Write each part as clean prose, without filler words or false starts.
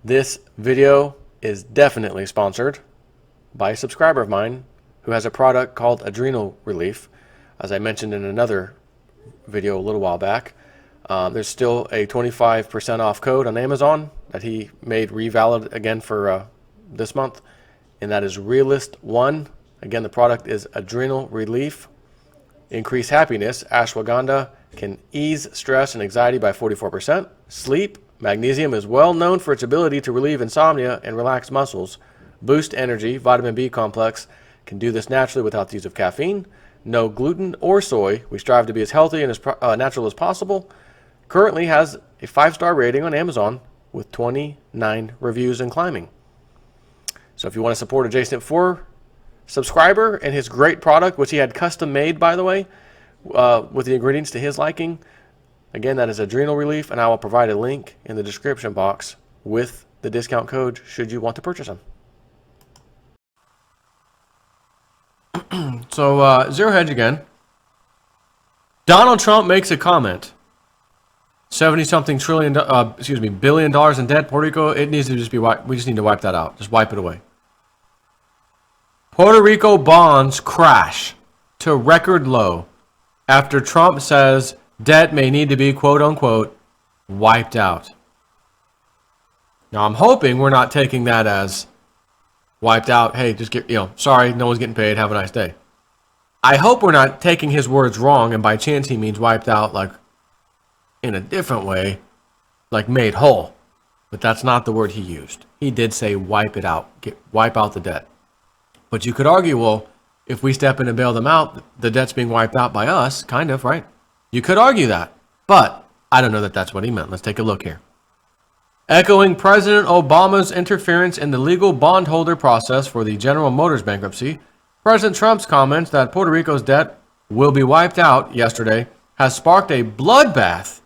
This video is definitely sponsored by a subscriber of mine who has a product called Adrenal Relief. As I mentioned in another video a little while back, there's still a 25% off code on Amazon that he made revalid again for this month, and that is REALIST1. Again, the product is Adrenal Relief. Increase happiness. Ashwagandha can ease stress and anxiety by 44%. Sleep. Magnesium is well known for its ability to relieve insomnia and relax muscles. Boost energy. Vitamin B complex can do this naturally without the use of caffeine. No gluten or soy. We strive to be as healthy and as natural as possible. Currently has a 5-star rating on Amazon with 29 reviews and climbing. So if you want to support a JSNIP4 subscriber and his great product, which he had custom made, by the way, with the ingredients to his liking, again, that is Adrenal Relief, and I will provide a link in the description box with the discount code should you want to purchase them. So, Zero Hedge again. Donald Trump makes a comment. 70-something billion dollars in debt. Puerto Rico, it needs to just be wiped. We just need to wipe that out. Just wipe it away. Puerto Rico bonds crash to record low after Trump says debt may need to be, quote unquote, wiped out. Now, I'm hoping we're not taking that as wiped out. Hey, just get, sorry, no one's getting paid. Have a nice day. I hope we're not taking his words wrong and by chance he means wiped out like in a different way, like made whole. But that's not the word he used. He did say wipe it out, wipe out the debt. But you could argue, well, if we step in and bail them out, the debt's being wiped out by us, kind of, right? You could argue that, but I don't know that that's what he meant. Let's take a look here. Echoing President Obama's interference in the legal bondholder process for the General Motors bankruptcy, President Trump's comments that Puerto Rico's debt will be wiped out yesterday has sparked a bloodbath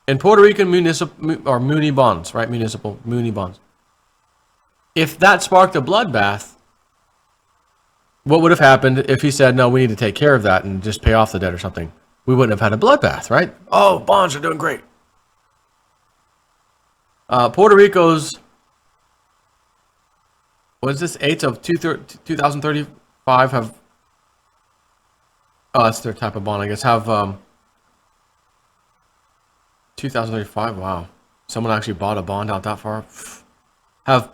in Puerto Rican muni bonds, right? Municipal muni bonds. If that sparked a bloodbath, what would have happened if he said, no, we need to take care of that and just pay off the debt or something? We wouldn't have had a bloodbath, right? Oh, bonds are doing great. Puerto Rico's, what is this, 8th of 2035 have, that's their type of bond, I guess, have 2035, wow. Someone actually bought a bond out that far. Have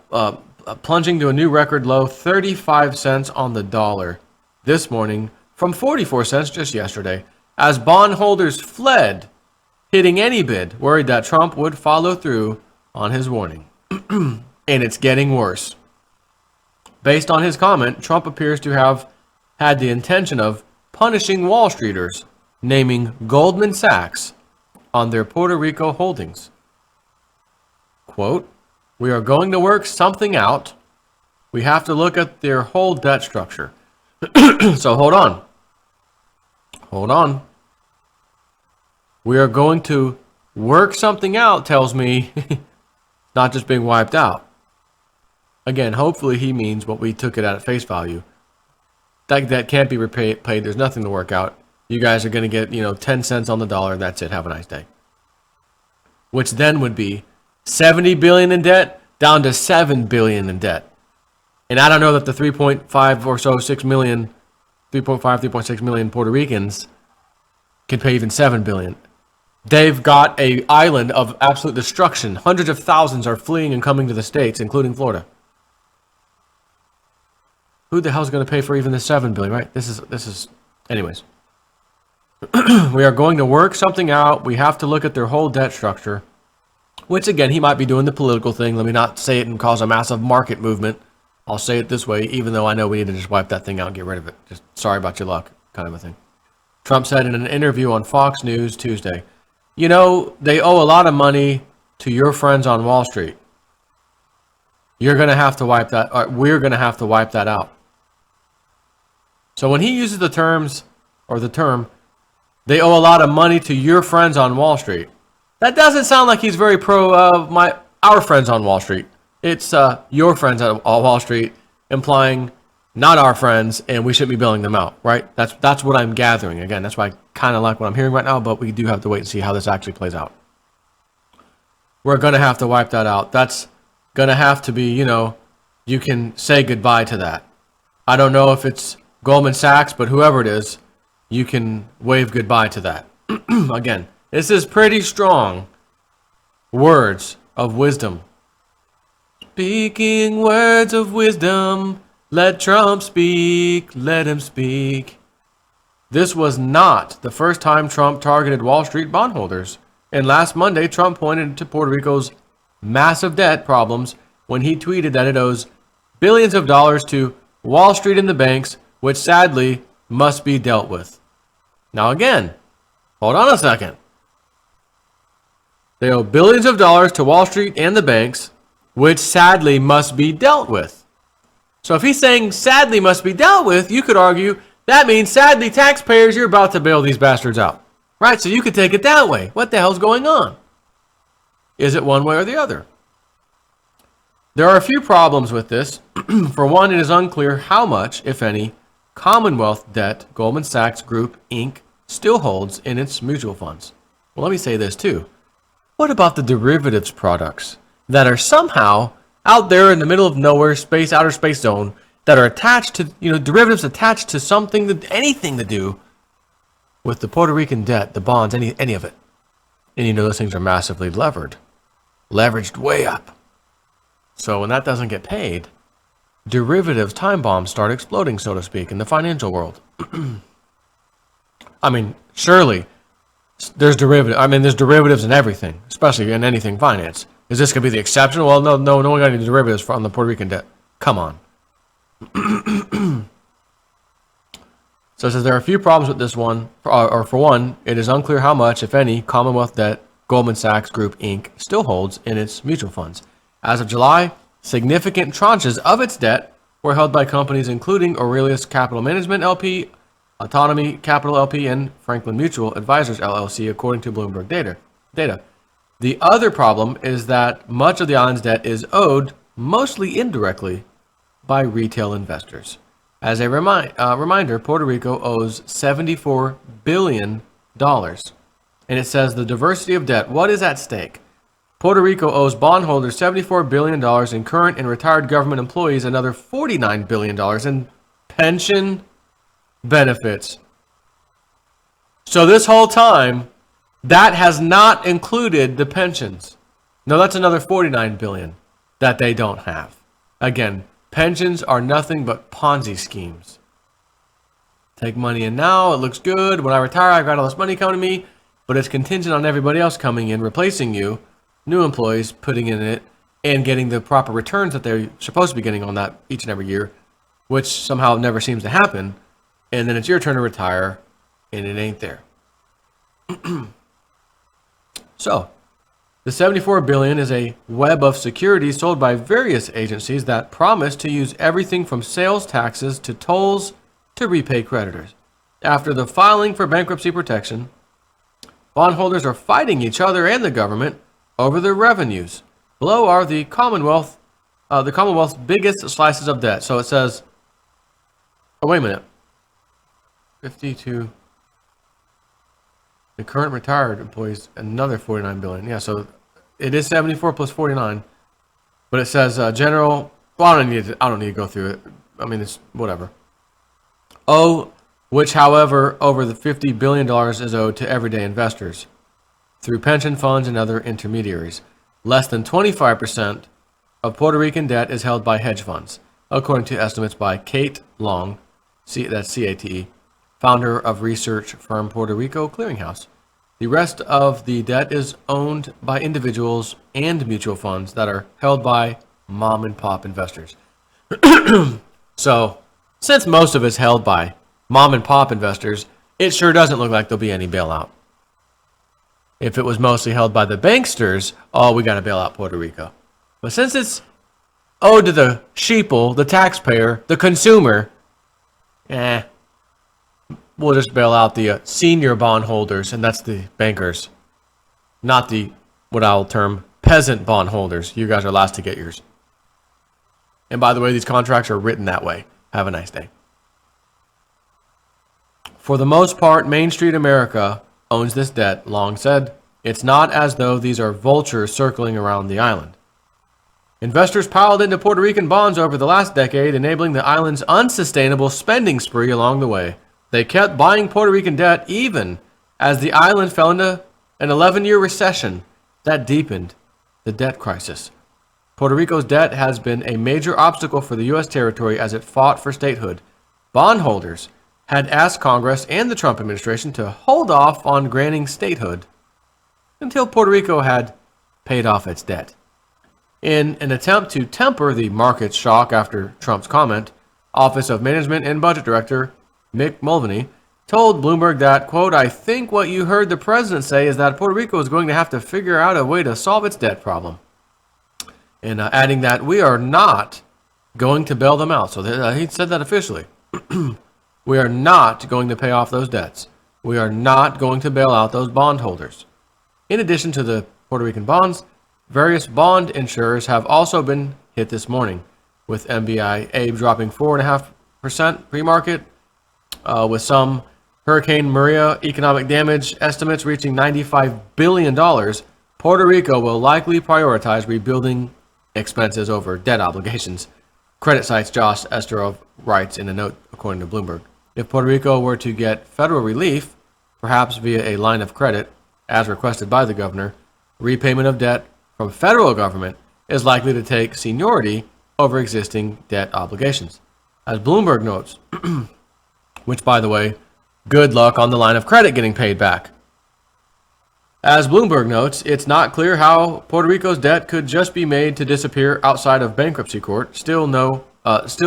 plunging to a new record low, 35 cents on the dollar this morning from 44 cents just yesterday, as bondholders fled, hitting any bid, worried that Trump would follow through on his warning. And it's getting worse. Based on his comment, Trump appears to have had the intention of punishing Wall Streeters, naming Goldman Sachs on their Puerto Rico holdings. Quote, we are going to work something out. We have to look at their whole debt structure. So hold on. Hold on. We are going to work something out, tells me, not just being wiped out. Again, hopefully he means what we took it at face value. That can't be repaid. There's nothing to work out. You guys are going to get, 10 cents on the dollar. That's it. Have a nice day. Which then would be 70 billion in debt down to 7 billion in debt. And I don't know that the 3.5 or so 6 million, 3.6 million Puerto Ricans can pay even 7 billion. They've got an island of absolute destruction. Hundreds of thousands are fleeing and coming to the States, including Florida. Who the hell's going to pay for even the 7 billion, right? This is anyways. We are going to work something out. We have to look at their whole debt structure, which again, he might be doing the political thing. Let me not say it and cause a massive market movement. I'll say it this way, even though I know we need to just wipe that thing out and get rid of it. Just sorry about your luck, kind of a thing. Trump said in an interview on Fox News Tuesday, they owe a lot of money to your friends on Wall Street. You're going to have to wipe that, or we're going to have to wipe that out. So when he uses the term, they owe a lot of money to your friends on Wall Street, that doesn't sound like he's very pro our friends on Wall Street. It's your friends on Wall Street, implying not our friends, and we shouldn't be bailing them out, right? That's what I'm gathering. Again, that's why I kind of like what I'm hearing right now, but we do have to wait and see how this actually plays out. We're going to have to wipe that out. That's gonna have to be, you can say goodbye to that. I don't know if it's Goldman Sachs, but whoever it is, you can wave goodbye to that. Again, this is pretty strong words of wisdom. Speaking words of wisdom, let Trump speak, let him speak. This was not the first time Trump targeted Wall Street bondholders. And last Monday, Trump pointed to Puerto Rico's massive debt problems when he tweeted that it owes billions of dollars to Wall Street and the banks, which sadly must be dealt with. Now again, hold on a second. They owe billions of dollars to Wall Street and the banks, which sadly must be dealt with. So if he's saying sadly must be dealt with, you could argue that means sadly taxpayers, you're about to bail these bastards out. Right, so you could take it that way. What the hell's going on? Is it one way or the other? There are a few problems with this. For one, it is unclear how much, if any, Commonwealth debt Goldman Sachs Group, Inc. still holds in its mutual funds. Well, let me say this too. What about the derivatives products that are somehow out there in the middle of nowhere, outer space zone, that are attached to, derivatives attached to something, anything to do with the Puerto Rican debt, the bonds, any of it. And those things are massively leveraged way up. So when that doesn't get paid, derivatives time bombs start exploding, so to speak, in the financial world. I mean, surely there's derivatives in everything, especially in anything finance. Is this going to be the exception? Well, no one got any derivatives on the Puerto Rican debt. Come on. So it says there are a few problems with this one. For one, it is unclear how much, if any, Commonwealth debt Goldman Sachs Group, Inc. still holds in its mutual funds. As of July, significant tranches of its debt were held by companies including REALIST Capital Management LP, Autonomy Capital LP, and Franklin Mutual Advisors LLC, according to Bloomberg data. The other problem is that much of the island's debt is owed, mostly indirectly, by retail investors. As a reminder, Puerto Rico owes $74 billion. And it says the diversity of debt. What is at stake? Puerto Rico owes bondholders $74 billion in current and retired government employees, another $49 billion in pension benefits. So this whole time, that has not included the pensions. No, that's another $49 billion that they don't have. Again, pensions are nothing but Ponzi schemes. Take money in now, it looks good. When I retire, I've got all this money coming to me, but it's contingent on everybody else coming in, replacing you, new employees putting in it, and getting the proper returns that they're supposed to be getting on that each and every year, which somehow never seems to happen. And then it's your turn to retire, and it ain't there. So, the $74 billion is a web of securities sold by various agencies that promise to use everything from sales taxes to tolls to repay creditors. After the filing for bankruptcy protection, bondholders are fighting each other and the government over their revenues. Below are the Commonwealth's biggest slices of debt. So it says, oh, wait a minute. 52. The current retired employees, another $49 billion. Yeah, so it is 74 plus 49. But it says general. Well, I don't need to go through it. I mean, it's whatever. Which, however, over the $50 billion is owed to everyday investors through pension funds and other intermediaries. Less than 25% of Puerto Rican debt is held by hedge funds, according to estimates by Kate Long, that's CATE, founder of research firm Puerto Rico Clearinghouse. The rest of the debt is owned by individuals and mutual funds that are held by mom and pop investors. So, since most of it's held by mom and pop investors, it sure doesn't look like there'll be any bailout. If it was mostly held by the banksters, we got to bail out Puerto Rico. But since it's owed to the sheeple, the taxpayer, the consumer, we'll just bail out the senior bondholders, and that's the bankers, not the, what I'll term, peasant bondholders. You guys are last to get yours. And by the way, these contracts are written that way. Have a nice day. For the most part, Main Street America owns this debt, Long said. It's not as though these are vultures circling around the island. Investors piled into Puerto Rican bonds over the last decade, enabling the island's unsustainable spending spree along the way. They kept buying Puerto Rican debt even as the island fell into an 11-year recession that deepened the debt crisis. Puerto Rico's debt has been a major obstacle for the U.S. territory as it fought for statehood. Bondholders had asked Congress and the Trump administration to hold off on granting statehood until Puerto Rico had paid off its debt. In an attempt to temper the market's shock after Trump's comment, Office of Management and Budget Director Mick Mulvaney told Bloomberg that, quote, "I think what you heard the president say is that Puerto Rico is going to have to figure out a way to solve its debt problem." And adding that we are not going to bail them out. So he said that officially. We are not going to pay off those debts. We are not going to bail out those bondholders. In addition to the Puerto Rican bonds, various bond insurers have also been hit this morning, with MBI ABE dropping 4.5% pre-market, with some Hurricane Maria economic damage estimates reaching $95 billion. Puerto Rico will likely prioritize rebuilding expenses over debt obligations. Credit sites Josh Esterov writes in a note, according to Bloomberg. If Puerto Rico were to get federal relief, perhaps via a line of credit, as requested by the governor, repayment of debt from federal government is likely to take seniority over existing debt obligations. As Bloomberg notes, which, by the way, good luck on the line of credit getting paid back. As Bloomberg notes, it's not clear how Puerto Rico's debt could just be made to disappear outside of bankruptcy court. Still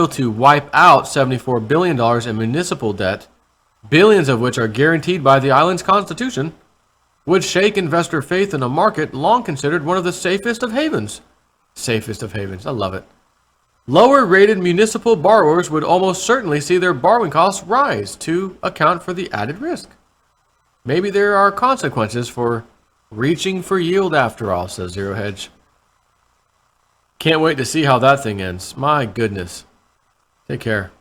to wipe out $74 billion in municipal debt, billions of which are guaranteed by the island's constitution, would shake investor faith in a market long considered one of the safest of havens. Safest of havens, I love it. Lower-rated municipal borrowers would almost certainly see their borrowing costs rise to account for the added risk. Maybe there are consequences for reaching for yield after all, says Zero Hedge. Can't wait to see how that thing ends. My goodness. Take care.